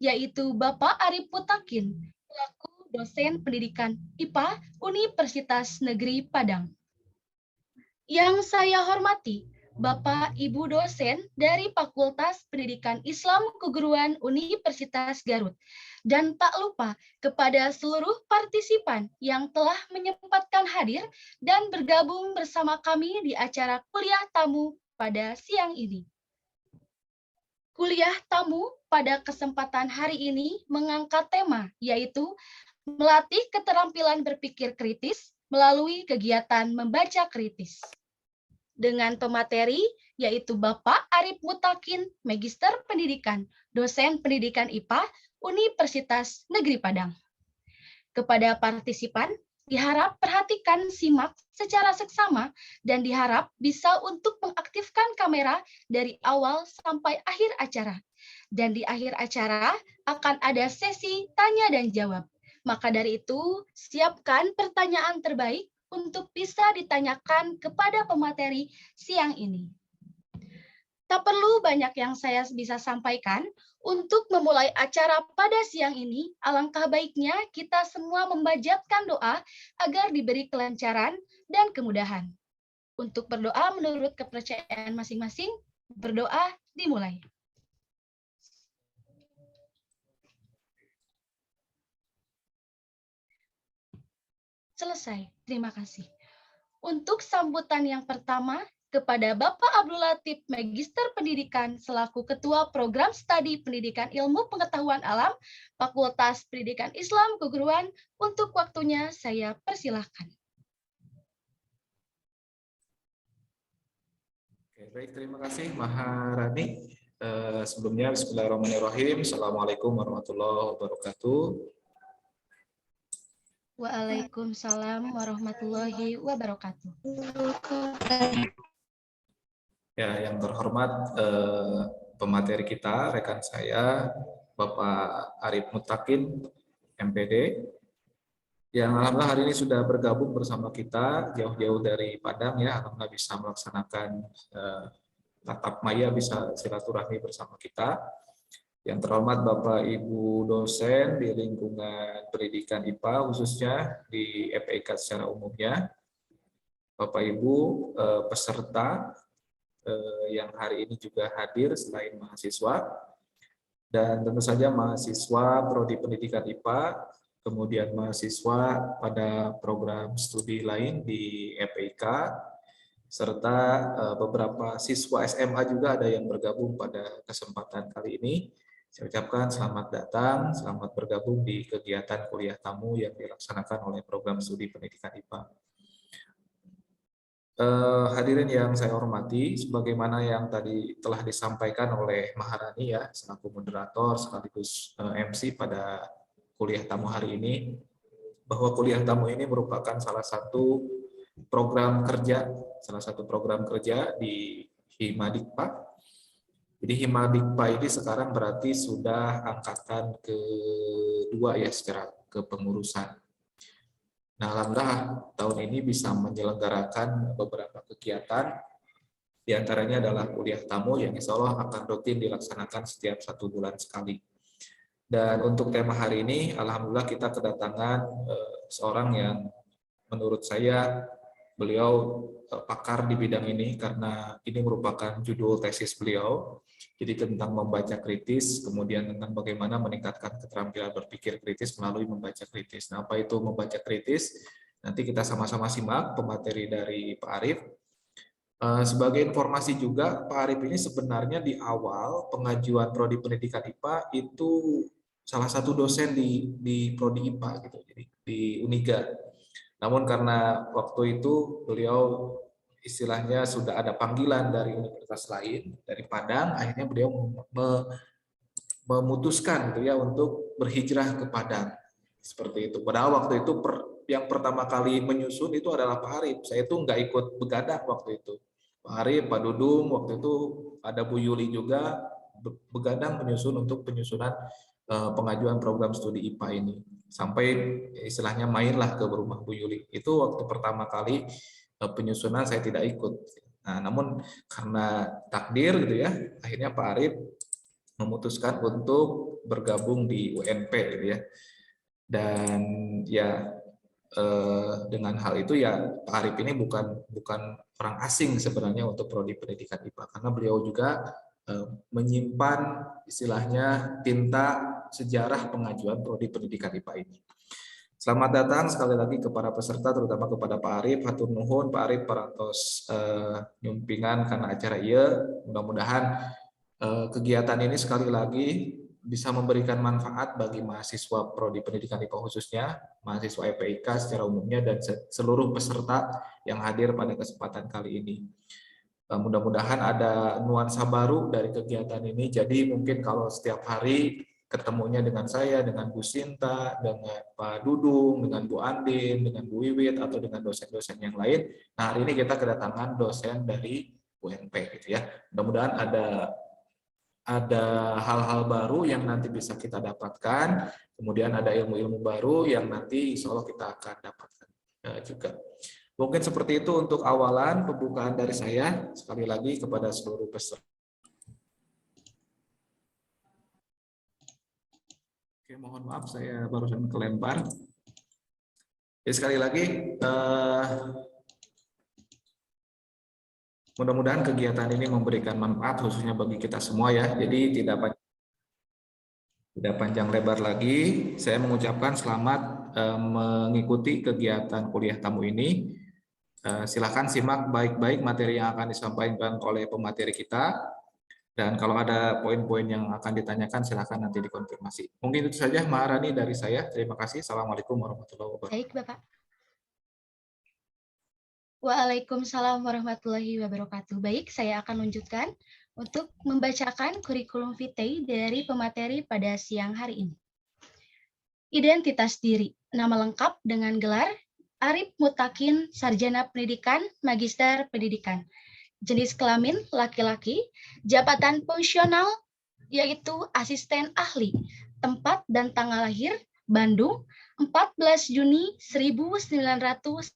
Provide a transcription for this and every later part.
yaitu Bapak Arif Mutakin, selaku dosen pendidikan IPA Universitas Negeri Padang. Yang saya hormati, Bapak Ibu dosen dari Fakultas Pendidikan Islam Keguruan Universitas Garut. Dan tak lupa kepada seluruh partisipan yang telah menyempatkan hadir dan bergabung bersama kami di acara kuliah tamu pada siang ini. Kuliah tamu pada kesempatan hari ini mengangkat tema, yaitu melatih keterampilan berpikir kritis melalui kegiatan membaca kritis. Dengan pemateri, yaitu Bapak Arif Mutakin, Magister Pendidikan, dosen pendidikan IPA, Universitas Negeri Padang. Kepada partisipan, diharap perhatikan simak secara seksama dan diharap bisa untuk mengaktifkan kamera dari awal sampai akhir acara. Dan di akhir acara akan ada sesi tanya dan jawab. Maka dari itu, siapkan pertanyaan terbaik untuk bisa ditanyakan kepada pemateri siang ini. Tak perlu banyak yang saya bisa sampaikan. Untuk memulai acara pada siang ini, alangkah baiknya kita semua memanjatkan doa agar diberi kelancaran dan kemudahan. Untuk berdoa menurut kepercayaan masing-masing, berdoa dimulai. Selesai, terima kasih. Untuk sambutan yang pertama, kepada Bapak Abdul Latif, Magister Pendidikan selaku Ketua Program Studi Pendidikan Ilmu Pengetahuan Alam, Fakultas Pendidikan Islam Keguruan, untuk waktunya saya persilahkan. Oke, baik, terima kasih Maharani. Sebelumnya, bismillahirrahmanirrahim. Assalamualaikum warahmatullahi wabarakatuh. Waalaikumsalam warahmatullahi wabarakatuh. Ya, yang terhormat pemateri kita, rekan saya, Bapak Arif Mutakin, MPD, yang alhamdulillah hari ini sudah bergabung bersama kita jauh-jauh dari Padang ya, alhamdulillah bisa melaksanakan tatap maya, bisa silaturahmi bersama kita. Yang terhormat Bapak Ibu dosen di lingkungan pendidikan IPA khususnya di FEK secara umumnya, Bapak Ibu peserta yang hari ini juga hadir selain mahasiswa, dan tentu saja mahasiswa Prodi Pendidikan IPA, kemudian mahasiswa pada program studi lain di FEK, serta beberapa siswa SMA juga ada yang bergabung pada kesempatan kali ini. Saya ucapkan selamat datang, selamat bergabung di kegiatan kuliah tamu yang dilaksanakan oleh program studi pendidikan IPA. Hadirin yang saya hormati, sebagaimana yang tadi telah disampaikan oleh Maharani ya, selaku moderator sekaligus MC pada kuliah tamu hari ini, bahwa kuliah tamu ini merupakan salah satu program kerja di Himadikpa. Jadi Himadikpa ini sekarang berarti sudah angkatan kedua ya secara kepengurusan. Nah, alhamdulillah tahun ini bisa menyelenggarakan beberapa kegiatan, diantaranya adalah kuliah tamu yang insya Allah akan rutin dilaksanakan setiap 1 bulan sekali. Dan untuk tema hari ini, alhamdulillah kita kedatangan seorang yang menurut saya beliau pakar di bidang ini karena ini merupakan judul tesis beliau. Jadi tentang membaca kritis, kemudian tentang bagaimana meningkatkan keterampilan berpikir kritis melalui membaca kritis. Nah, apa itu membaca kritis? Nanti kita sama-sama simak pemateri dari Pak Arif. Sebagai informasi juga, Pak Arif ini sebenarnya di awal pengajuan Prodi Pendidikan IPA itu salah satu dosen di Prodi IPA gitu, jadi di Uniga. Namun karena waktu itu beliau istilahnya sudah ada panggilan dari universitas lain, dari Padang, akhirnya beliau memutuskan gitu ya untuk berhijrah ke Padang. Seperti itu. Padahal waktu itu yang pertama kali menyusun itu adalah Pak Arif. Saya itu nggak ikut begadang waktu itu. Pak Arif, Pak Dudung, waktu itu ada Bu Yuli juga begadang menyusun untuk penyusunan pengajuan program studi IPA ini. Sampai istilahnya mainlah ke rumah Bu Yuli. Itu waktu pertama kali penyusunan saya tidak ikut. Nah, namun karena takdir gitu ya, akhirnya Pak Arif memutuskan untuk bergabung di UNP gitu ya. Dan ya dengan hal itu ya Pak Arif ini bukan orang asing sebenarnya untuk prodi pendidikan IPA, karena beliau juga menyimpan istilahnya tinta sejarah pengajuan prodi pendidikan IPA ini. Selamat datang sekali lagi kepada peserta, terutama kepada Pak Arif. Hatur nuhun Pak Arif parantos nyumpingan karena acara iya. Mudah-mudahan kegiatan ini sekali lagi bisa memberikan manfaat bagi mahasiswa prodi pendidikan IPA khususnya, mahasiswa IPIK secara umumnya, dan seluruh peserta yang hadir pada kesempatan kali ini. Mudah-mudahan ada nuansa baru dari kegiatan ini. Jadi mungkin kalau setiap hari ketemunya dengan saya, dengan Bu Sinta, dengan Pak Dudung, dengan Bu Andin, dengan Bu Wiwit, atau dengan dosen-dosen yang lain. Nah, hari ini kita kedatangan dosen dari UNP gitu ya. Mudah-mudahan ada hal-hal baru yang nanti bisa kita dapatkan, kemudian ada ilmu-ilmu baru yang nanti insya Allah kita akan dapatkan juga. Mungkin seperti itu untuk awalan pembukaan dari saya. Sekali lagi kepada seluruh peserta. Oke, mohon maaf saya barusan kelempar. Jadi sekali lagi, mudah-mudahan kegiatan ini memberikan manfaat khususnya bagi kita semua ya. Jadi tidak panjang lebar lagi, saya mengucapkan selamat mengikuti kegiatan kuliah tamu ini. Silakan simak baik-baik materi yang akan disampaikan oleh pemateri kita. Dan kalau ada poin-poin yang akan ditanyakan, silakan nanti dikonfirmasi. Mungkin itu saja, Maharani, dari saya. Terima kasih. Assalamualaikum warahmatullahi wabarakatuh. Baik, Bapak. Waalaikumsalam warahmatullahi wabarakatuh. Baik, saya akan lanjutkan untuk membacakan kurikulum vitae dari pemateri pada siang hari ini. Identitas diri, nama lengkap dengan gelar Arif Mutakin, Sarjana Pendidikan, Magister Pendidikan. Jenis kelamin laki-laki, jabatan fungsional yaitu asisten ahli, tempat dan tanggal lahir Bandung 14 Juni 1990.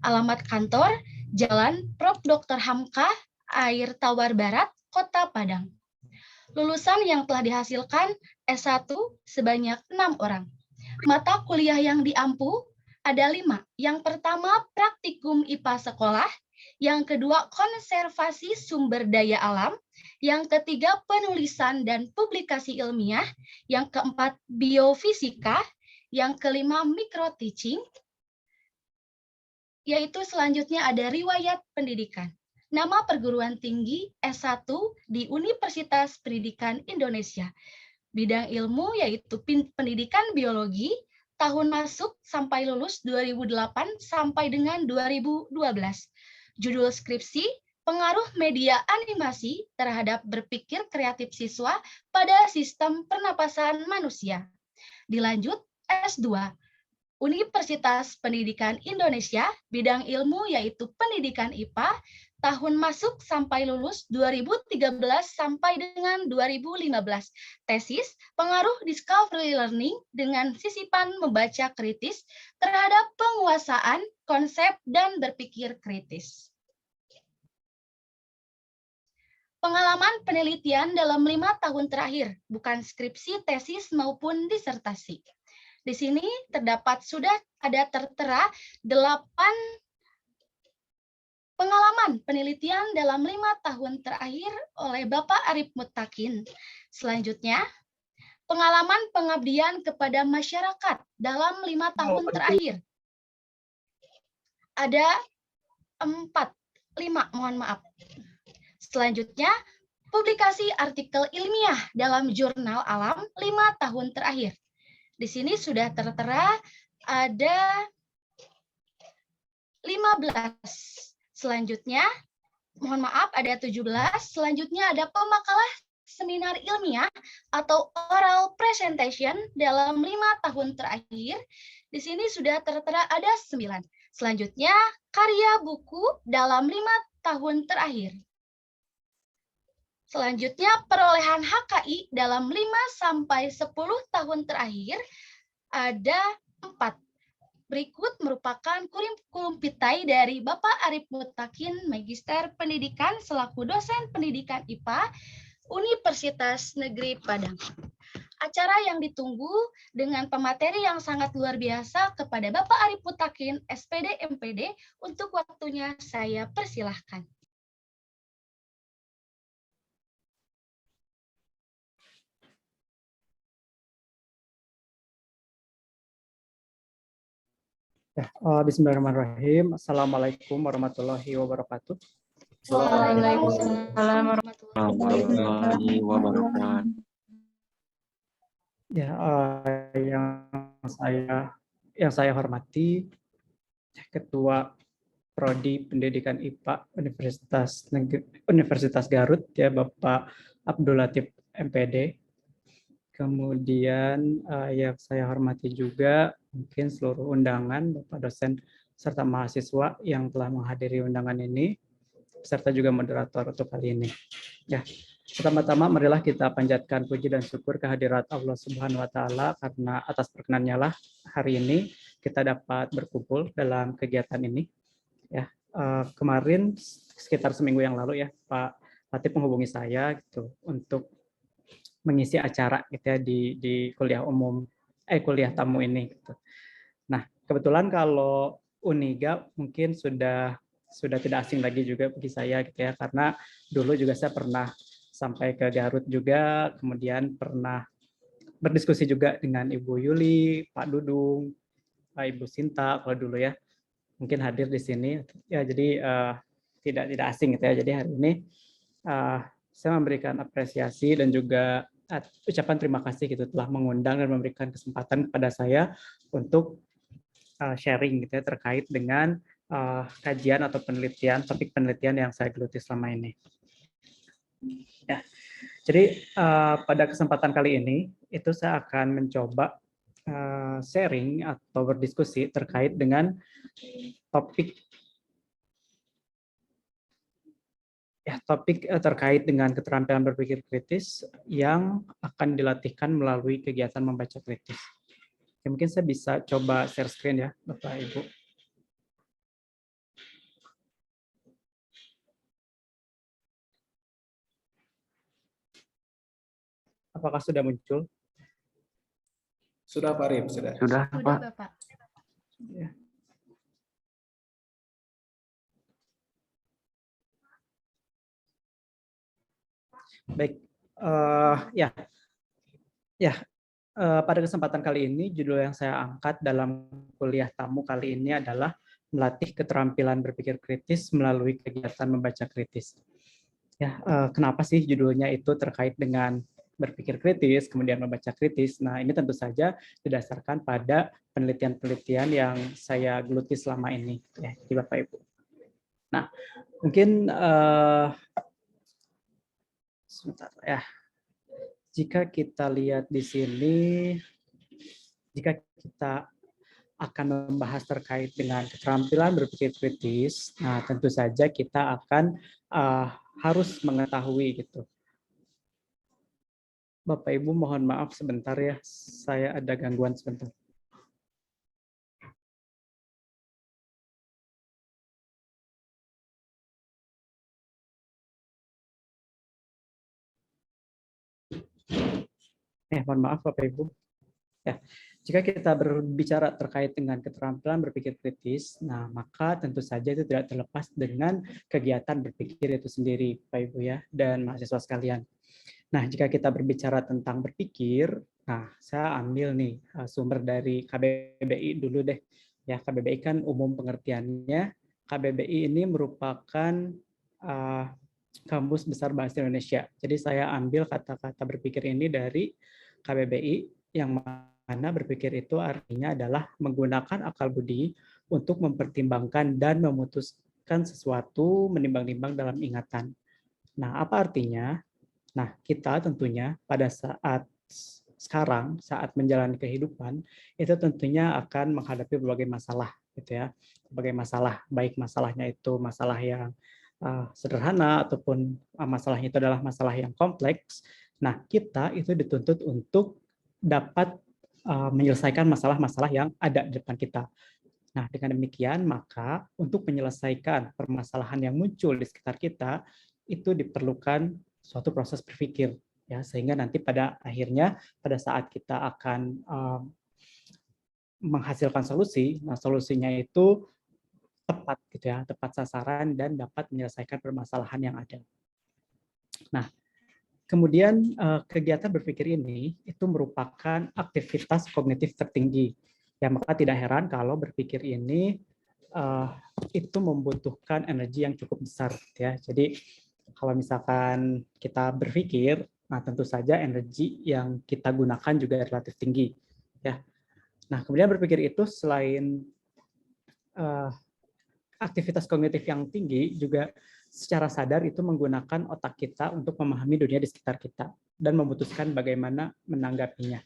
Alamat kantor Jalan Prof. Dr. Hamka, Air Tawar Barat, Kota Padang. Lulusan yang telah dihasilkan S1 sebanyak 6 orang. Mata kuliah yang diampu ada 5. Yang pertama praktikum IPA sekolah, yang kedua konservasi sumber daya alam, yang ketiga penulisan dan publikasi ilmiah, yang keempat biofisika, yang kelima micro teaching, yaitu selanjutnya ada riwayat pendidikan. Nama perguruan tinggi S1 di Universitas Pendidikan Indonesia. Bidang ilmu yaitu pendidikan biologi, tahun masuk sampai lulus 2008 sampai dengan 2012. Judul skripsi, pengaruh media animasi terhadap berpikir kreatif siswa pada sistem pernapasan manusia. Dilanjut S2, Universitas Pendidikan Indonesia, bidang ilmu yaitu pendidikan IPA, tahun masuk sampai lulus 2013 sampai dengan 2015. Tesis, pengaruh discovery learning dengan sisipan membaca kritis terhadap penguasaan, konsep, dan berpikir kritis. Pengalaman penelitian dalam 5 tahun terakhir, bukan skripsi, tesis, maupun disertasi. Di sini terdapat sudah ada tertera 8 pengalaman penelitian dalam 5 tahun terakhir oleh Bapak Arif Mutakin. Selanjutnya, pengalaman pengabdian kepada masyarakat dalam 5 tahun terakhir. Ada 5, mohon maaf. Selanjutnya, publikasi artikel ilmiah dalam jurnal alam 5 tahun terakhir. Di sini sudah tertera ada 15. Selanjutnya, mohon maaf ada 17. Selanjutnya ada pemakalah seminar ilmiah atau oral presentation dalam 5 tahun terakhir. Di sini sudah tertera ada 9. Selanjutnya, karya buku dalam 5 tahun terakhir. Selanjutnya, perolehan HKI dalam 5-10 tahun terakhir ada 4. Berikut merupakan kurikulum vitae dari Bapak Arif Mutakin, Magister Pendidikan selaku dosen pendidikan IPA, Universitas Negeri Padang. Acara yang ditunggu dengan pemateri yang sangat luar biasa kepada Bapak Arif Putakin, SPD MPD, untuk waktunya saya persilahkan. Ya, Bismillahirrahmanirrahim. Assalamualaikum warahmatullahi wabarakatuh. Waalaikumsalam warahmatullahi wabarakatuh. Ya, yang saya hormati Ketua Prodi Pendidikan IPA Universitas Garut, ya Bapak Abdul Latif MPD. Kemudian yang saya hormati juga mungkin seluruh undangan, Bapak dosen serta mahasiswa yang telah menghadiri undangan ini, serta juga moderator untuk kali ini. Ya, pertama-tama marilah kita panjatkan puji dan syukur kehadirat Allah Subhanahu wa taala karena atas perkenannya lah hari ini kita dapat berkumpul dalam kegiatan ini. Ya, kemarin sekitar seminggu yang lalu ya Pak Latif menghubungi saya gitu untuk mengisi acara gitu ya di kuliah umum kuliah tamu ini gitu. Nah, kebetulan kalau Uniga mungkin sudah tidak asing lagi juga bagi saya gitu ya, karena dulu juga saya pernah sampai ke Garut juga, kemudian pernah berdiskusi juga dengan Ibu Yuli, Pak Dudung, Ibu Sinta kalau dulu ya, mungkin hadir di sini ya, jadi tidak asing gitu ya. Jadi hari ini saya memberikan apresiasi dan juga ucapan terima kasih gitu telah mengundang dan memberikan kesempatan kepada saya untuk sharing gitu ya terkait dengan kajian atau penelitian, topik penelitian yang saya geluti selama ini. Ya, jadi pada kesempatan kali ini itu saya akan mencoba sharing atau berdiskusi terkait dengan topik terkait dengan keterampilan berpikir kritis yang akan dilatihkan melalui kegiatan membaca kritis. Ya, mungkin saya bisa coba share screen ya, Bapak Ibu. Apakah sudah muncul? Sudah Pak Arif, sudah. Sudah, Bapak. Ya. Baik, pada kesempatan kali ini judul yang saya angkat dalam kuliah tamu kali ini adalah melatih keterampilan berpikir kritis melalui kegiatan membaca kritis. Ya, kenapa sih judulnya itu terkait dengan berpikir kritis, kemudian membaca kritis? Nah, ini tentu saja didasarkan pada penelitian-penelitian yang saya geluti selama ini, ya, di Bapak Ibu. Nah, mungkin sebentar ya. Jika kita lihat di sini, jika kita akan membahas terkait dengan keterampilan berpikir kritis, nah tentu saja kita akan harus mengetahui gitu. Bapak Ibu mohon maaf sebentar ya, saya ada gangguan sebentar. Mohon maaf Bapak Ibu. Ya, jika kita berbicara terkait dengan keterampilan berpikir kritis, nah maka tentu saja itu tidak terlepas dengan kegiatan berpikir itu sendiri, Bapak Ibu ya, dan mahasiswa sekalian. Nah, jika kita berbicara tentang berpikir, nah saya ambil nih sumber dari KBBI dulu deh. Ya, KBBI kan umum pengertiannya. KBBI ini merupakan Kamus Besar Bahasa Indonesia. Jadi saya ambil kata-kata berpikir ini dari KBBI, yang mana berpikir itu artinya adalah menggunakan akal budi untuk mempertimbangkan dan memutuskan sesuatu menimbang-nimbang dalam ingatan. Nah, apa artinya? Nah, kita tentunya pada saat sekarang, saat menjalani kehidupan, itu tentunya akan menghadapi berbagai masalah, gitu ya. Berbagai masalah, baik masalahnya itu masalah yang sederhana ataupun masalahnya itu adalah masalah yang kompleks. Nah, kita itu dituntut untuk dapat menyelesaikan masalah-masalah yang ada di depan kita. Nah, dengan demikian, maka untuk menyelesaikan permasalahan yang muncul di sekitar kita, itu diperlukan suatu proses berpikir, ya, sehingga nanti pada akhirnya pada saat kita akan menghasilkan solusi, nah solusinya itu tepat gitu ya, tepat sasaran dan dapat menyelesaikan permasalahan yang ada. Nah, kemudian kegiatan berpikir ini itu merupakan aktivitas kognitif tertinggi. Ya, maka tidak heran kalau berpikir ini itu membutuhkan energi yang cukup besar ya. Jadi kalau misalkan kita berpikir, nah tentu saja energi yang kita gunakan juga relatif tinggi ya. Nah, kemudian berpikir itu selain aktivitas kognitif yang tinggi juga secara sadar itu menggunakan otak kita untuk memahami dunia di sekitar kita dan memutuskan bagaimana menanggapinya.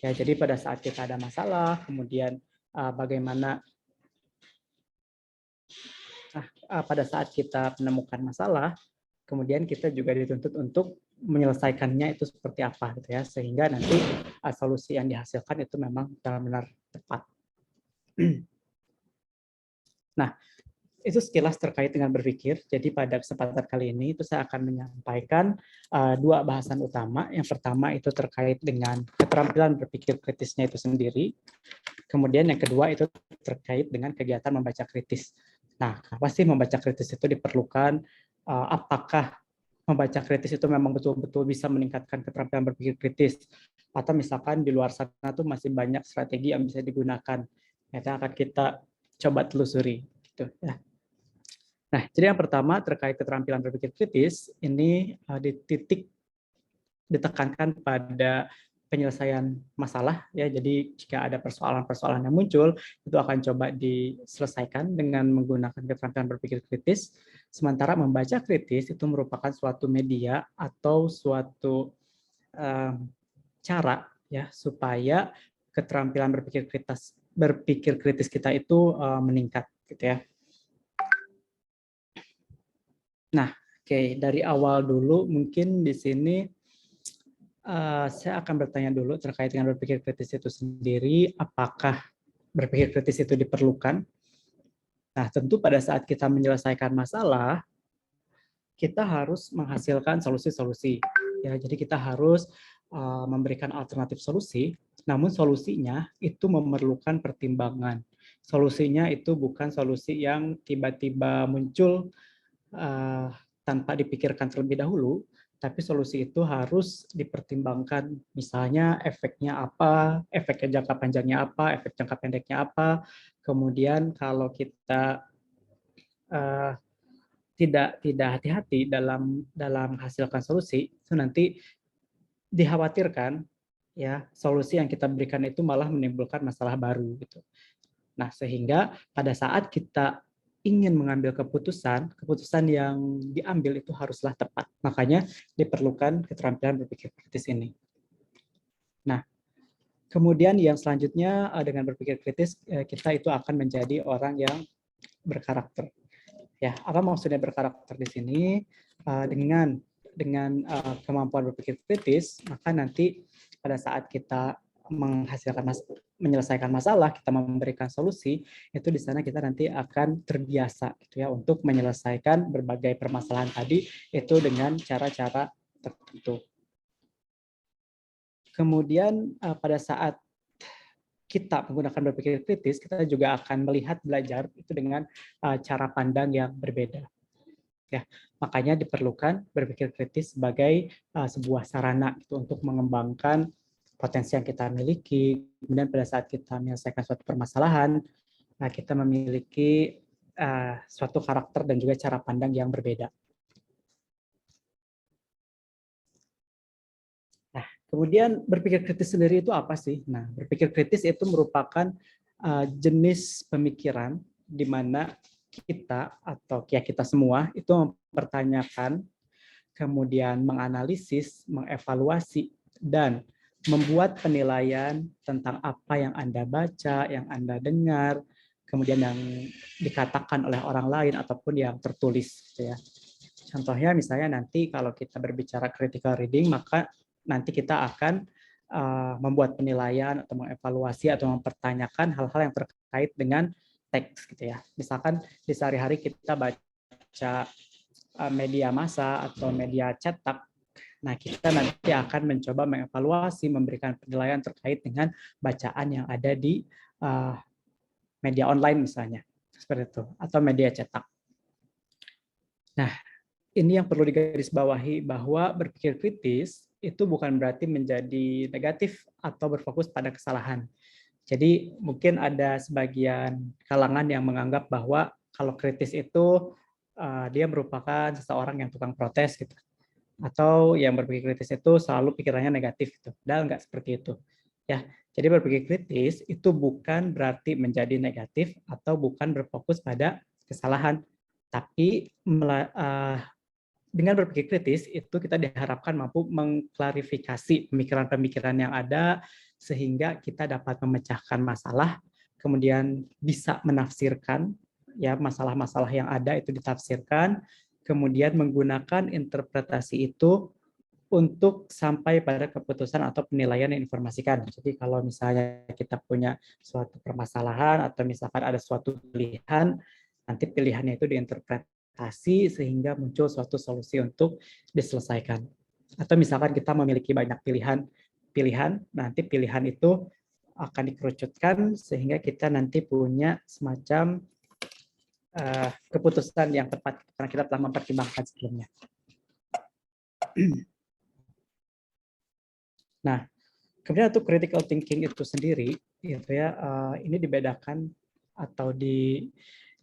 Ya, jadi pada saat kita ada masalah, kemudian bagaimana pada saat kita menemukan masalah, kemudian kita juga dituntut untuk menyelesaikannya itu seperti apa gitu ya, sehingga nanti solusi yang dihasilkan itu memang benar-benar tepat. Nah, itu sekilas terkait dengan berpikir. Jadi pada kesempatan kali ini itu saya akan menyampaikan dua bahasan utama. Yang pertama itu terkait dengan keterampilan berpikir kritisnya itu sendiri. Kemudian yang kedua itu terkait dengan kegiatan membaca kritis. Nah, apa sih membaca kritis itu diperlukan? Apakah membaca kritis itu memang betul-betul bisa meningkatkan keterampilan berpikir kritis? Atau misalkan di luar sana tuh masih banyak strategi yang bisa digunakan. Itu akan kita coba telusuri. Gitu, ya. Nah, jadi yang pertama terkait keterampilan berpikir kritis, ini ditekankan pada penyelesaian masalah ya. Jadi jika ada persoalan-persoalan yang muncul, itu akan coba diselesaikan dengan menggunakan keterampilan berpikir kritis. Sementara membaca kritis itu merupakan suatu media atau suatu cara ya supaya keterampilan berpikir kritis kita itu meningkat gitu ya. Nah, oke, dari awal dulu mungkin di sini saya akan bertanya dulu terkait dengan berpikir kritis itu sendiri, apakah berpikir kritis itu diperlukan? Nah, tentu pada saat kita menyelesaikan masalah, kita harus menghasilkan solusi-solusi. Ya, jadi kita harus memberikan alternatif solusi, namun solusinya itu memerlukan pertimbangan. Solusinya itu bukan solusi yang tiba-tiba muncul tanpa dipikirkan terlebih dahulu, tapi solusi itu harus dipertimbangkan. Misalnya efeknya apa, efeknya jangka panjangnya apa, efek jangka pendeknya apa. Kemudian kalau kita tidak hati-hati dalam menghasilkan solusi, itu nanti dikhawatirkan ya solusi yang kita berikan itu malah menimbulkan masalah baru gitu. Nah, sehingga pada saat kita ingin mengambil keputusan yang diambil itu haruslah tepat. Makanya diperlukan keterampilan berpikir kritis ini. Nah, kemudian yang selanjutnya dengan berpikir kritis kita itu akan menjadi orang yang berkarakter. Ya, apa maksudnya berkarakter di sini? Dengan kemampuan berpikir kritis, maka nanti pada saat kita menyelesaikan masalah, kita memberikan solusi, itu di sana kita nanti akan terbiasa gitu ya untuk menyelesaikan berbagai permasalahan tadi itu dengan cara-cara tertentu. Kemudian pada saat kita menggunakan berpikir kritis, kita juga akan belajar itu dengan cara pandang yang berbeda. Ya, makanya diperlukan berpikir kritis sebagai sebuah sarana gitu, untuk mengembangkan potensi yang kita miliki. Kemudian pada saat kita menyelesaikan suatu permasalahan, kita memiliki suatu karakter dan juga cara pandang yang berbeda. Nah, kemudian berpikir kritis sendiri itu apa sih? Nah, berpikir kritis itu merupakan jenis pemikiran di mana kita atau kita semua itu mempertanyakan, kemudian menganalisis, mengevaluasi, dan membuat penilaian tentang apa yang Anda baca, yang Anda dengar, kemudian yang dikatakan oleh orang lain ataupun yang tertulis. Gitu ya. Contohnya misalnya nanti kalau kita berbicara critical reading, maka nanti kita akan membuat penilaian atau mengevaluasi atau mempertanyakan hal-hal yang terkait dengan teks gitu ya. Misalkan di sehari-hari kita baca media massa atau media cetak, Nah, kita nanti akan mencoba mengevaluasi, memberikan penilaian terkait dengan bacaan yang ada di media online misalnya, seperti itu, atau media cetak. Nah, ini yang perlu digarisbawahi bahwa berpikir kritis itu bukan berarti menjadi negatif atau berfokus pada kesalahan. Jadi mungkin ada sebagian kalangan yang menganggap bahwa kalau kritis itu dia merupakan seseorang yang tukang protes gitu. Atau yang berpikir kritis itu selalu pikirannya negatif gitu. Dan enggak seperti itu. Ya, jadi berpikir kritis itu bukan berarti menjadi negatif atau bukan berfokus pada kesalahan, tapi dengan berpikir kritis itu kita diharapkan mampu mengklarifikasi pemikiran-pemikiran yang ada sehingga kita dapat memecahkan masalah, kemudian bisa menafsirkan ya masalah-masalah yang ada itu ditafsirkan, kemudian menggunakan interpretasi itu untuk sampai pada keputusan atau penilaian yang informasikan. Jadi kalau misalnya kita punya suatu permasalahan atau misalkan ada suatu pilihan, nanti pilihannya itu diinterpretasi sehingga muncul suatu solusi untuk diselesaikan. Atau misalkan kita memiliki banyak pilihan, nanti pilihan itu akan dikerucutkan sehingga kita nanti punya semacam keputusan yang tepat karena kita telah mempertimbangkan sebelumnya. Nah, kemudian untuk critical thinking itu sendiri, gitu ya, ini dibedakan atau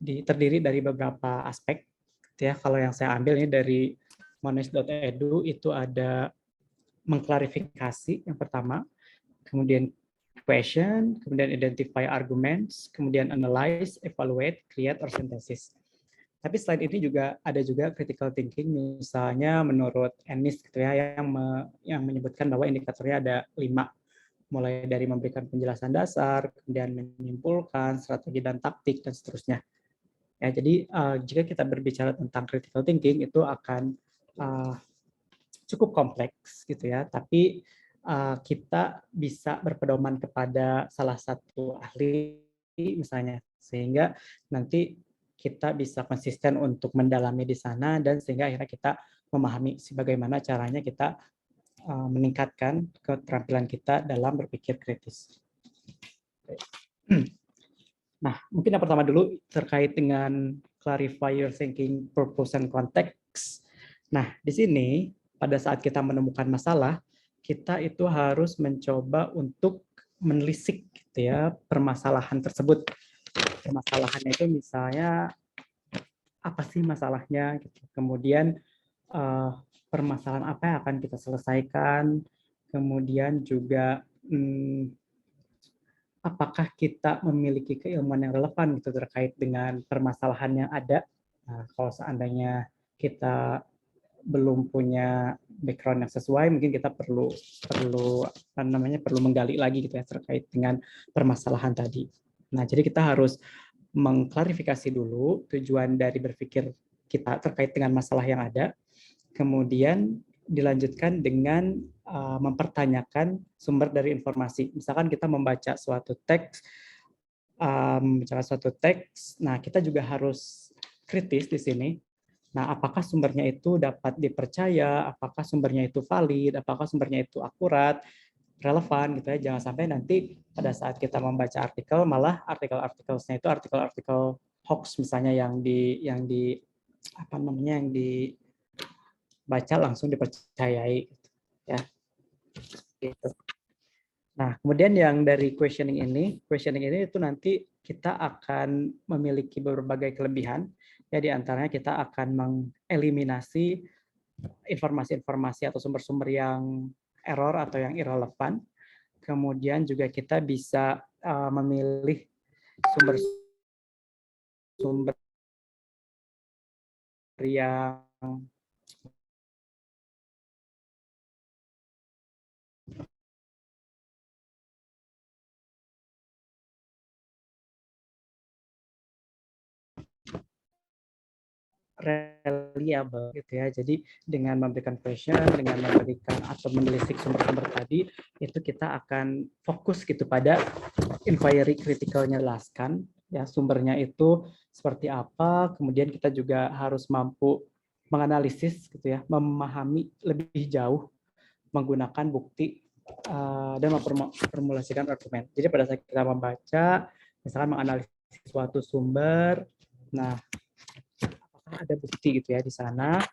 terdiri dari beberapa aspek. Gitu ya, kalau yang saya ambil ini dari monash.edu itu ada mengklarifikasi yang pertama, kemudian question, kemudian identify arguments, kemudian analyze, evaluate, create, or synthesis. Tapi selain ini juga ada juga critical thinking, misalnya menurut Ennis gitu ya, yang menyebutkan bahwa indikatornya ada 5, mulai dari memberikan penjelasan dasar, kemudian menyimpulkan, strategi dan taktik, dan seterusnya. Ya, jadi jika kita berbicara tentang critical thinking itu akan cukup kompleks gitu ya, tapi kita bisa berpedoman kepada salah satu ahli misalnya, sehingga nanti kita bisa konsisten untuk mendalami di sana dan sehingga akhirnya kita memahami sebagaimana caranya kita meningkatkan keterampilan kita dalam berpikir kritis. Nah, mungkin yang pertama dulu terkait dengan clarify your thinking, purpose, and context. Nah, di sini pada saat kita menemukan masalah, kita itu harus mencoba untuk menelisik gitu ya permasalahan tersebut. Permasalahannya itu misalnya apa sih masalahnya, gitu. Kemudian permasalahan apa yang akan kita selesaikan, kemudian juga apakah kita memiliki keilmuan yang relevan gitu terkait dengan permasalahan yang ada. Nah, kalau seandainya kita belum punya background yang sesuai, mungkin kita perlu menggali lagi gitu ya terkait dengan permasalahan tadi. Nah, jadi kita harus mengklarifikasi dulu tujuan dari berpikir kita terkait dengan masalah yang ada, kemudian dilanjutkan dengan mempertanyakan sumber dari informasi. Misalkan kita membaca suatu teks, nah kita juga harus kritis di sini. Nah, apakah sumbernya itu dapat dipercaya, apakah sumbernya itu valid, apakah sumbernya itu akurat, relevan gitu ya. Jangan sampai nanti pada saat kita membaca artikel malah artikel-artikelnya itu artikel-artikel hoax misalnya yang dibaca langsung dipercayai ya. Gitu. Nah, kemudian yang dari questioning ini itu nanti kita akan memiliki berbagai kelebihan. Ya, di antaranya kita akan mengeliminasi informasi-informasi atau sumber-sumber yang error atau yang irrelevan. Kemudian juga kita bisa memilih sumber-sumber yang reliable gitu ya. Jadi dengan memberikan question, dengan memberikan atau menelisik sumber-sumber tadi, itu kita akan fokus gitu pada inquiry critical-nya, jelaskan ya sumbernya itu seperti apa, kemudian kita juga harus mampu menganalisis gitu ya, memahami lebih jauh menggunakan bukti dan memformulasikan argumen. Jadi pada saat kita membaca, misalkan menganalisis suatu sumber, nah apakah ada bukti gitu ya di sana,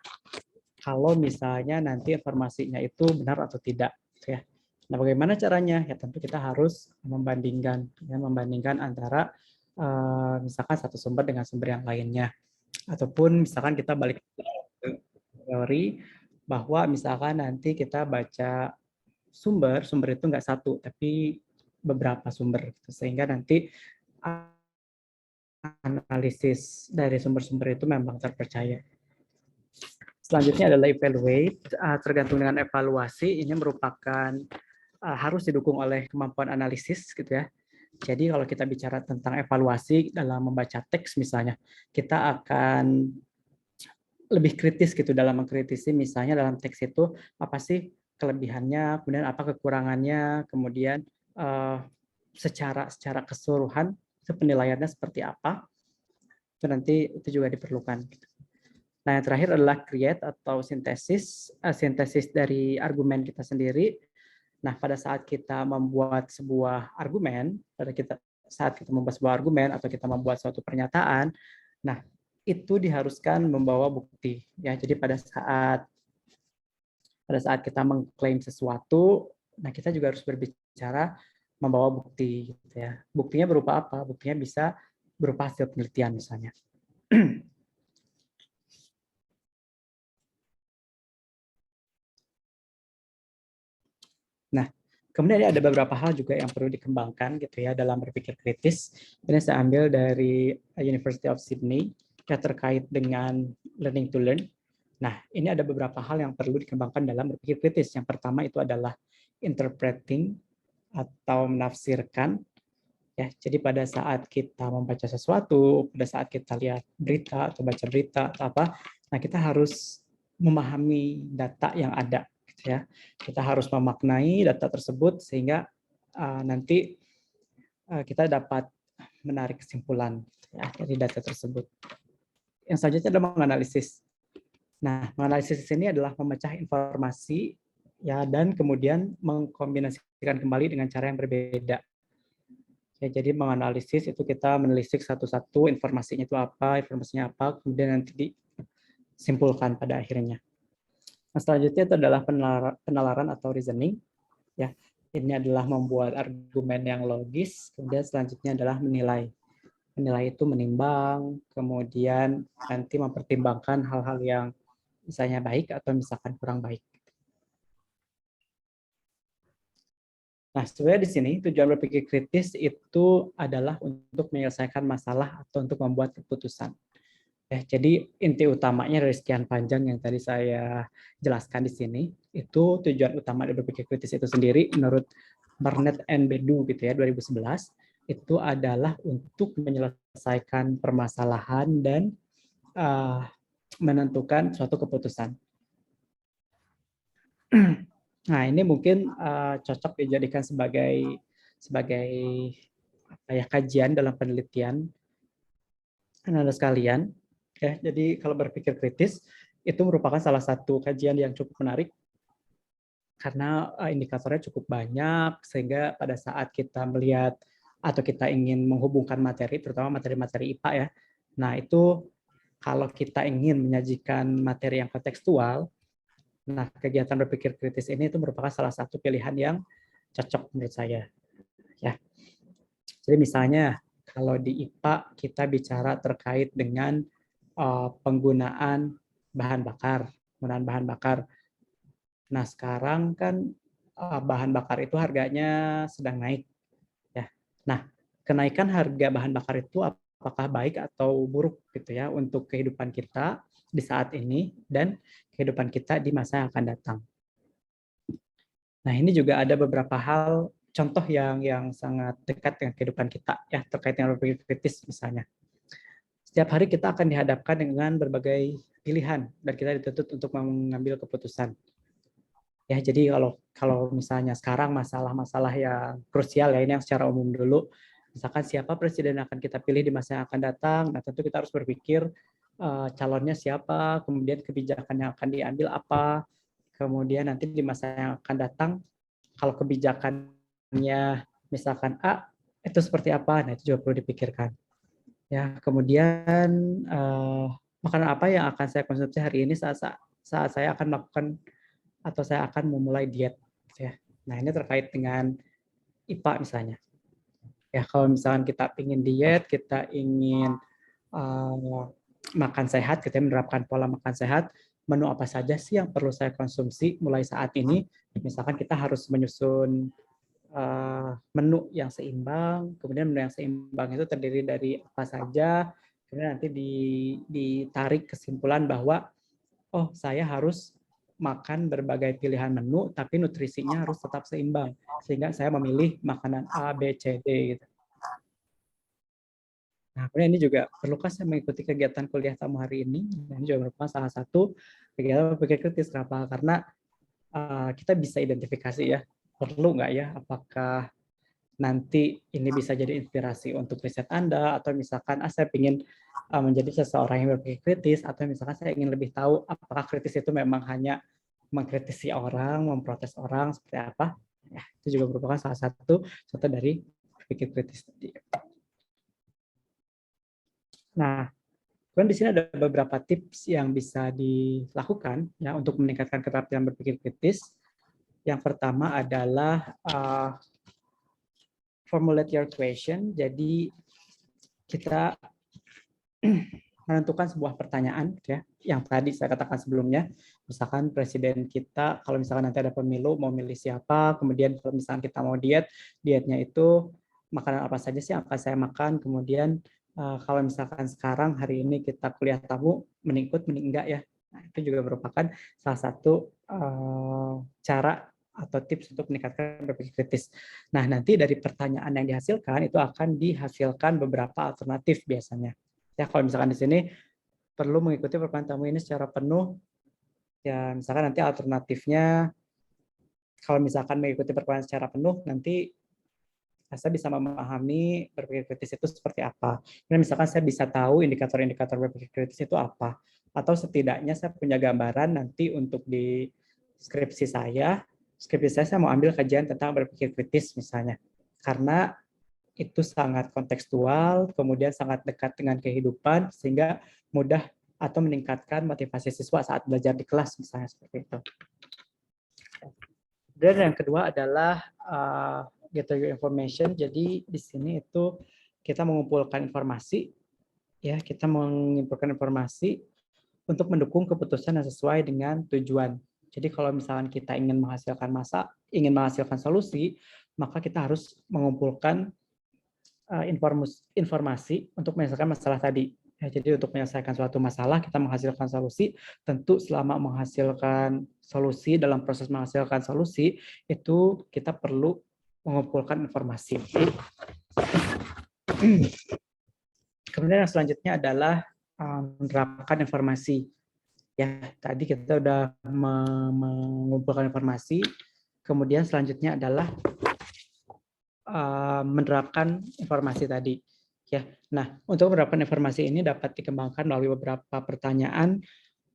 kalau misalnya nanti informasinya itu benar atau tidak, gitu ya. Nah, bagaimana caranya? Ya tentu kita harus membandingkan antara misalkan satu sumber dengan sumber yang lainnya, ataupun misalkan kita balik ke teori bahwa misalkan nanti kita baca sumber itu nggak satu, tapi beberapa sumber, gitu. Sehingga nanti analisis dari sumber-sumber itu memang terpercaya. Selanjutnya adalah evaluate, tergantung dengan evaluasi, ini merupakan harus didukung oleh kemampuan analisis gitu ya. Jadi kalau kita bicara tentang evaluasi dalam membaca teks misalnya, kita akan lebih kritis gitu dalam mengkritisi misalnya dalam teks itu apa sih kelebihannya, kemudian apa kekurangannya, kemudian secara keseluruhan penilaiannya seperti apa, itu nanti itu juga diperlukan. Nah, yang terakhir adalah create atau sintesis dari argumen kita sendiri. Nah, pada saat kita membuat sebuah argumen, saat kita membuat sebuah argumen atau kita membuat suatu pernyataan, nah itu diharuskan membawa bukti. Ya, jadi pada saat kita mengklaim sesuatu, nah kita juga harus berbicara membawa bukti. Gitu ya. Buktinya berupa apa? Buktinya bisa berupa hasil penelitian misalnya. Nah, kemudian ada beberapa hal juga yang perlu dikembangkan gitu ya dalam berpikir kritis. Ini saya ambil dari University of Sydney yang terkait dengan learning to learn. Nah, ini ada beberapa hal yang perlu dikembangkan dalam berpikir kritis. Yang pertama itu adalah interpreting atau menafsirkan. Ya, jadi pada saat kita membaca sesuatu, pada saat kita lihat berita atau baca berita atau apa, nah kita harus memahami data yang ada. Ya, kita harus memaknai data tersebut sehingga nanti kita dapat menarik kesimpulan ya, dari data tersebut. Yang selanjutnya adalah menganalisis. Nah, menganalisis ini adalah memecah informasi ya dan kemudian mengkombinasikan kembali dengan cara yang berbeda. Ya, jadi menganalisis itu kita menelisik satu-satu informasinya informasinya apa, kemudian nanti disimpulkan pada akhirnya. Nah, selanjutnya itu adalah penalaran atau reasoning. Ya, ini adalah membuat argumen yang logis. Kemudian selanjutnya adalah menilai. Menilai itu menimbang, kemudian nanti mempertimbangkan hal-hal yang misalnya baik atau misalkan kurang baik. Nah, sebenarnya di sini tujuan berpikir kritis itu adalah untuk menyelesaikan masalah atau untuk membuat keputusan. Ya, jadi inti utamanya dari sekian panjang yang tadi saya jelaskan di sini, itu tujuan utama dari berpikir kritis itu sendiri menurut Barnett and Bedu gitu ya 2011, itu adalah untuk menyelesaikan permasalahan dan menentukan suatu keputusan. Nah, ini mungkin cocok dijadikan sebagai kajian dalam penelitian Anda sekalian. Ya, jadi kalau berpikir kritis itu merupakan salah satu kajian yang cukup menarik karena indikatornya cukup banyak sehingga pada saat kita melihat atau kita ingin menghubungkan materi, terutama materi-materi IPA ya. Nah, itu kalau kita ingin menyajikan materi yang kontekstual, nah kegiatan berpikir kritis ini itu merupakan salah satu pilihan yang cocok menurut saya. Ya. Jadi misalnya kalau di IPA kita bicara terkait dengan penggunaan bahan bakar. Nah, sekarang kan bahan bakar itu harganya sedang naik. Ya. Nah, kenaikan harga bahan bakar itu apakah baik atau buruk gitu ya untuk kehidupan kita di saat ini dan kehidupan kita di masa yang akan datang. Nah, ini juga ada beberapa hal contoh yang sangat dekat dengan kehidupan kita ya terkait dengan berpikir kritis misalnya. Setiap hari kita akan dihadapkan dengan berbagai pilihan dan kita dituntut untuk mengambil keputusan. Ya, jadi kalau misalnya sekarang masalah-masalah yang krusial ya ini yang secara umum dulu, misalkan siapa presiden yang akan kita pilih di masa yang akan datang, nah tentu kita harus berpikir calonnya siapa, kemudian kebijakan yang akan diambil apa, kemudian nanti di masa yang akan datang kalau kebijakannya misalkan A itu seperti apa, nah itu juga perlu dipikirkan. Ya, kemudian makanan apa yang akan saya konsumsi hari ini saat saya akan melakukan atau saya akan memulai diet, ya. Nah ini terkait dengan IPA misalnya. Ya kalau misalkan kita ingin diet, kita ingin makan sehat, kita menerapkan pola makan sehat, menu apa saja sih yang perlu saya konsumsi mulai saat ini? Misalkan kita harus menyusun menu yang seimbang, kemudian menu yang seimbang itu terdiri dari apa saja, kemudian nanti ditarik kesimpulan bahwa oh saya harus makan berbagai pilihan menu, tapi nutrisinya harus tetap seimbang, sehingga saya memilih makanan A, B, C, D gitu. Nah, kemudian ini juga perlukah saya mengikuti kegiatan kuliah tamu hari ini? Ini juga merupakan salah satu kegiatan berpikir kritis. Kenapa? Karena kita bisa identifikasi ya, perlu nggak ya, apakah nanti ini bisa jadi inspirasi untuk riset Anda, atau misalkan saya ingin menjadi seseorang yang berpikir kritis, atau misalkan saya ingin lebih tahu apakah kritis itu memang hanya mengkritisi orang, memprotes orang, seperti apa. Ya, itu juga merupakan salah satu contoh dari berpikir kritis tadi. Nah, kemudian di sini ada beberapa tips yang bisa dilakukan ya untuk meningkatkan keterampilan berpikir kritis. Yang pertama adalah formulate your question. Jadi kita menentukan sebuah pertanyaan ya, yang tadi saya katakan sebelumnya. Misalkan presiden kita, kalau misalkan nanti ada pemilu, mau milih siapa, kemudian kalau misalkan kita mau diet, dietnya itu makanan apa saja sih yang akan saya makan, kemudian kalau misalkan sekarang hari ini kita kuliah tamu, mending ikut, mending enggak ya. Nah, itu juga merupakan salah satu cara atau tips untuk meningkatkan berpikir kritis. Nah, nanti dari pertanyaan yang dihasilkan itu akan dihasilkan beberapa alternatif biasanya. Ya, kalau misalkan di sini perlu mengikuti perkuliahan tamu ini secara penuh, ya misalkan nanti alternatifnya, kalau misalkan mengikuti perkuliahan secara penuh, nanti saya bisa memahami berpikir kritis itu seperti apa. Nah, misalkan saya bisa tahu indikator-indikator berpikir kritis itu apa. Atau setidaknya saya punya gambaran nanti untuk di skripsi saya mau ambil kajian tentang berpikir kritis misalnya. Karena itu sangat kontekstual, kemudian sangat dekat dengan kehidupan, sehingga mudah atau meningkatkan motivasi siswa saat belajar di kelas misalnya seperti itu. Dan yang kedua adalah gather your information. Jadi di sini itu kita mengumpulkan informasi, ya kita mengumpulkan informasi untuk mendukung keputusan yang sesuai dengan tujuan. Jadi kalau misalkan kita ingin menghasilkan solusi, maka kita harus mengumpulkan informasi untuk menyelesaikan masalah tadi. Ya, jadi untuk menyelesaikan suatu masalah, kita menghasilkan solusi. Tentu selama menghasilkan solusi, dalam proses menghasilkan solusi, itu kita perlu mengumpulkan informasi. Kemudian yang selanjutnya adalah menerapkan informasi. Ya, tadi kita sudah mengumpulkan informasi. Kemudian selanjutnya adalah menerapkan informasi tadi. Ya, nah untuk menerapkan informasi ini dapat dikembangkan melalui beberapa pertanyaan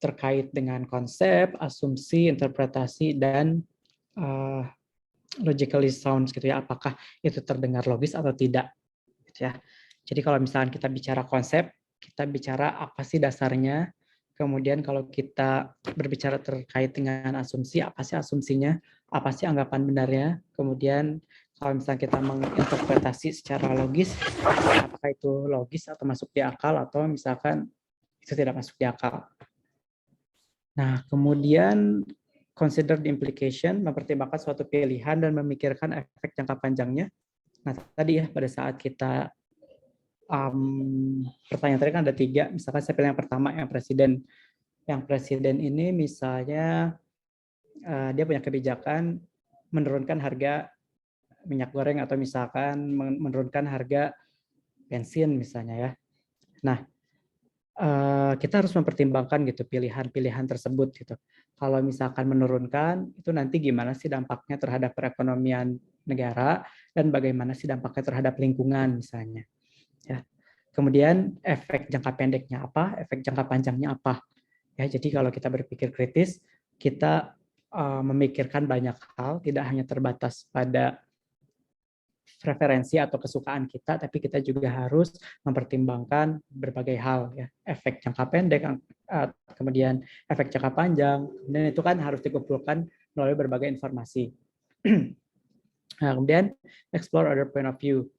terkait dengan konsep, asumsi, interpretasi, dan logically sound gitu ya. Apakah itu terdengar logis atau tidak? Gitu ya. Jadi kalau misalnya kita bicara konsep, kita bicara apa sih dasarnya. Kemudian kalau kita berbicara terkait dengan asumsi, apa sih asumsinya? Apa sih anggapan benarnya? Kemudian kalau misalnya kita menginterpretasi secara logis, apakah itu logis atau masuk di akal, atau misalkan itu tidak masuk di akal. Nah, kemudian consider the implication, mempertimbangkan suatu pilihan dan memikirkan efek jangka panjangnya. Nah, tadi ya pada saat kita pertanyaan tadi kan ada 3, misalkan saya pilih yang pertama, yang presiden. Yang presiden ini misalnya dia punya kebijakan menurunkan harga minyak goreng atau misalkan menurunkan harga bensin misalnya ya. Nah, kita harus mempertimbangkan gitu pilihan-pilihan tersebut gitu. Kalau misalkan menurunkan, itu nanti gimana sih dampaknya terhadap perekonomian negara dan bagaimana sih dampaknya terhadap lingkungan misalnya. Ya. Kemudian efek jangka pendeknya apa, efek jangka panjangnya apa. Ya, jadi kalau kita berpikir kritis, kita memikirkan banyak hal, tidak hanya terbatas pada preferensi atau kesukaan kita, tapi kita juga harus mempertimbangkan berbagai hal, ya, efek jangka pendek, kemudian efek jangka panjang, dan itu kan harus dikumpulkan melalui berbagai informasi. Nah, kemudian explore other point of view.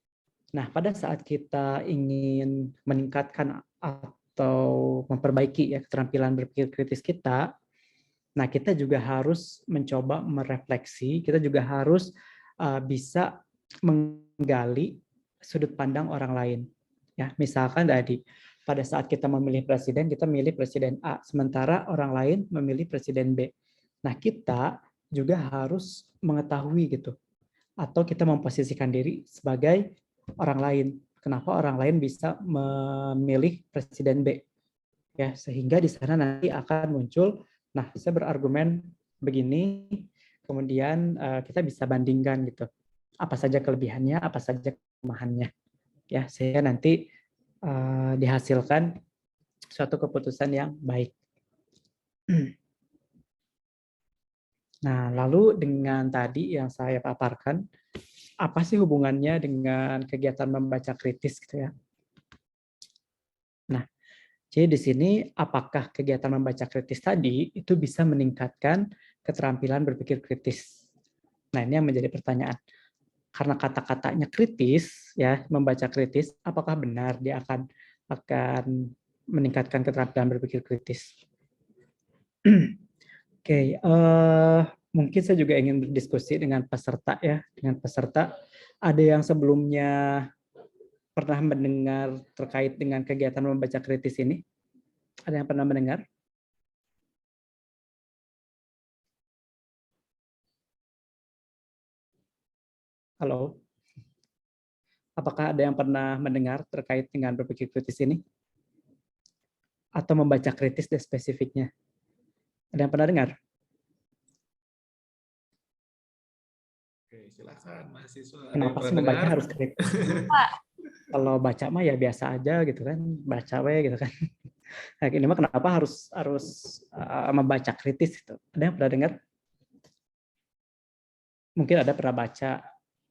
Nah, pada saat kita ingin meningkatkan atau memperbaiki ya keterampilan berpikir kritis kita, nah kita juga harus mencoba merefleksi, kita juga harus bisa menggali sudut pandang orang lain. Ya, misalkan tadi pada saat kita memilih presiden, kita memilih presiden A, sementara orang lain memilih presiden B. Nah, kita juga harus mengetahui gitu, atau kita memposisikan diri sebagai orang lain. Kenapa orang lain bisa memilih presiden B? Ya, sehingga di sana nanti akan muncul, nah saya berargumen begini, kemudian kita bisa bandingkan gitu. Apa saja kelebihannya, apa saja kelemahannya. Ya, sehingga nanti dihasilkan suatu keputusan yang baik. Nah, lalu dengan tadi yang saya paparkan, apa sih hubungannya dengan kegiatan membaca kritis gitu ya? Nah, jadi di sini apakah kegiatan membaca kritis tadi itu bisa meningkatkan keterampilan berpikir kritis? Nah, ini yang menjadi pertanyaan. Karena kata-katanya kritis, ya, membaca kritis, apakah benar dia akan meningkatkan keterampilan berpikir kritis? Oke, mungkin saya juga ingin berdiskusi dengan peserta ya, dengan peserta. Ada yang sebelumnya pernah mendengar terkait dengan kegiatan membaca kritis ini? Ada yang pernah mendengar? Halo? Apakah ada yang pernah mendengar terkait dengan berpikir kritis ini? Atau membaca kritis dan spesifiknya? Ada yang pernah dengar? Oke, silakan mahasiswa. Kenapa sih membaca harus kritis? Kalau baca mah ya biasa aja gitu kan, baca we gitu kan. Nah, ini mah kenapa harus membaca kritis gitu? Ada yang pernah dengar? Mungkin ada pernah baca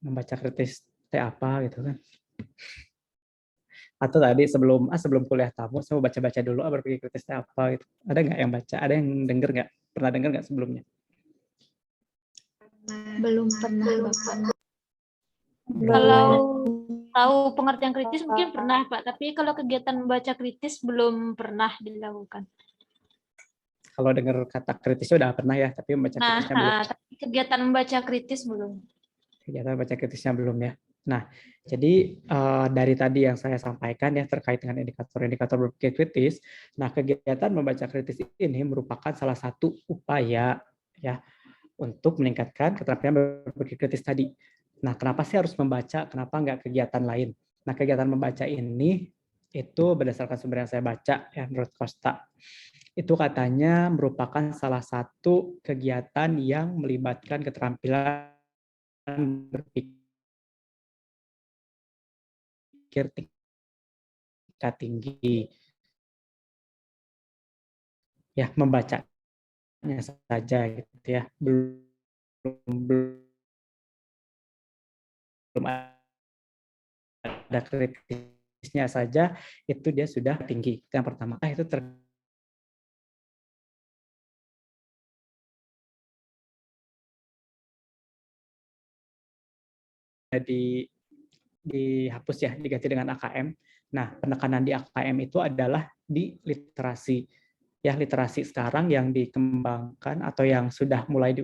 membaca kritis teh apa gitu kan? Atau tadi sebelum kuliah tamu saya mau baca-baca dulu berpikir kritis teh apa gitu. Ada nggak yang baca? Ada yang denger nggak? Pernah denger nggak sebelumnya? Belum pernah, Bapak. Kalau tahu pengertian kritis mungkin pernah, Pak. Tapi kalau kegiatan membaca kritis belum pernah dilakukan. Kalau dengar kata kritisnya udah pernah ya, tapi membaca kritisnya belum. Tapi kegiatan membaca kritis belum. Kegiatan membaca kritisnya belum ya. Nah, jadi dari tadi yang saya sampaikan ya terkait dengan indikator-indikator berpikir kritis, nah kegiatan membaca kritis ini merupakan salah satu upaya ya untuk meningkatkan keterampilan berpikir kritis tadi. Nah, kenapa sih harus membaca? Kenapa nggak kegiatan lain? Nah, kegiatan membaca ini itu berdasarkan sumber yang saya baca ya menurut Costa. Itu katanya merupakan salah satu kegiatan yang melibatkan keterampilan berpikir tingkat tinggi. Ya, membacanya saja gitu ya. Belum ada kritisnya saja itu dia sudah tinggi. Yang pertama itu dihapus ya, diganti dengan AKM. Nah, penekanan di AKM itu adalah di literasi. Ya, literasi sekarang yang dikembangkan atau yang sudah mulai